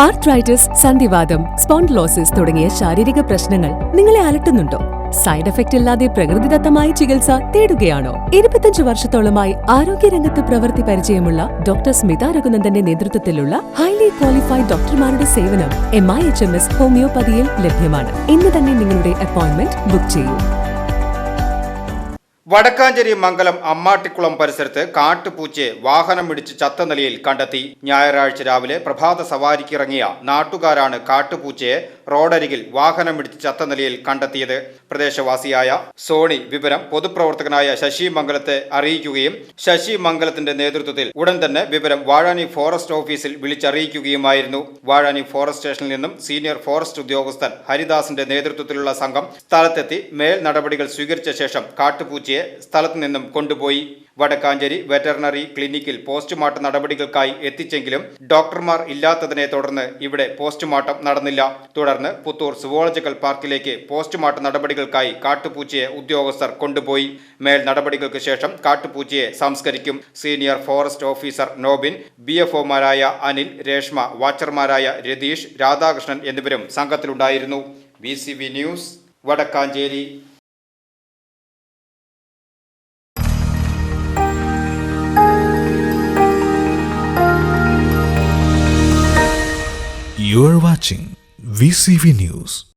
Arthritis, സന്ധിവാതം, spondylosis തുടങ്ങിയ ശാരീരിക പ്രശ്നങ്ങൾ നിങ്ങളെ അലട്ടുന്നുണ്ടോ? സൈഡ് എഫക്റ്റ് ഇല്ലാതെ പ്രകൃതിദത്തമായ ചികിത്സ തേടുകയാണോ? 25 വർഷത്തോളമായി ആരോഗ്യരംഗത്ത് പ്രവൃത്തി പരിചയമുള്ള ഡോക്ടർ സ്മിത രഘുനന്ദന്റെ നേതൃത്വത്തിലുള്ള ഹൈലി ക്വാളിഫൈഡ് ഡോക്ടർമാരുടെ സേവനം MIHMS ഹോമിയോപ്പതിയിൽ ലഭ്യമാണ്. ഇന്ന് തന്നെ നിങ്ങളുടെ അപ്പോയിന്റ്മെന്റ് ബുക്ക് ചെയ്യൂ. വടക്കാഞ്ചേരി മംഗലം അമ്മാട്ടിക്കുളം പരിസരത്ത് കാട്ടുപൂച്ചയെ വാഹനമിടിച്ച് ചത്ത നിലയിൽ കണ്ടെത്തി. ഞായറാഴ്ച രാവിലെ പ്രഭാത സവാരിക്കിറങ്ങിയ നാട്ടുകാരാണ് കാട്ടുപൂച്ചയെ റോഡരികിൽ വാഹനമിടിച്ച് ചത്ത നിലയിൽ കണ്ടെത്തിയത്. പ്രദേശവാസിയായ സോണി വിവരം പൊതുപ്രവർത്തകനായ ശശി മംഗലത്തെ അറിയിക്കുകയും ശശി മംഗലത്തിന്റെ നേതൃത്വത്തിൽ ഉടൻ തന്നെ വിവരം വാഴാനി ഫോറസ്റ്റ് ഓഫീസിൽ വിളിച്ചറിയിക്കുകയുമായിരുന്നു. വാഴാനി ഫോറസ്റ്റ് സ്റ്റേഷനിൽ നിന്നും സീനിയർ ഫോറസ്റ്റ് ഉദ്യോഗസ്ഥൻ ഹരിദാസിന്റെ നേതൃത്വത്തിലുള്ള സംഘം സ്ഥലത്തെത്തി മേൽ നടപടികൾ സ്വീകരിച്ച ശേഷം കാട്ടുപൂച്ചയെ സ്ഥലത്തു നിന്നും കൊണ്ടുപോയി. വടക്കാഞ്ചേരി വെറ്ററിനറി ക്ലിനിക്കിൽ പോസ്റ്റ്മോർട്ടം നടപടികൾക്കായി എത്തിച്ചെങ്കിലും ഡോക്ടർമാർ ഇല്ലാത്തതിനെ തുടർന്ന് ഇവിടെ പോസ്റ്റ്മോർട്ടം നടന്നില്ല. തുടർന്ന് പുത്തൂർ സുവോളജിക്കൽ പാർക്കിലേക്ക് പോസ്റ്റ്മോർട്ടം നടപടികൾക്കായി കാട്ടുപൂച്ചയെ ഉദ്യോഗസ്ഥർ കൊണ്ടുപോയി. മേൽ നടപടികൾക്ക് ശേഷം കാട്ടുപൂച്ചയെ സംസ്കരിക്കും. സീനിയർ ഫോറസ്റ്റ് ഓഫീസർ നോബിൻ, BFOമാരായ അനിൽ, രേഷ്മ, വാച്ചർമാരായ രതീഷ്, രാധാകൃഷ്ണൻ എന്നിവരും സംഘത്തിലുണ്ടായിരുന്നു. VCV news, Vadakkanchery. You are watching VCV News.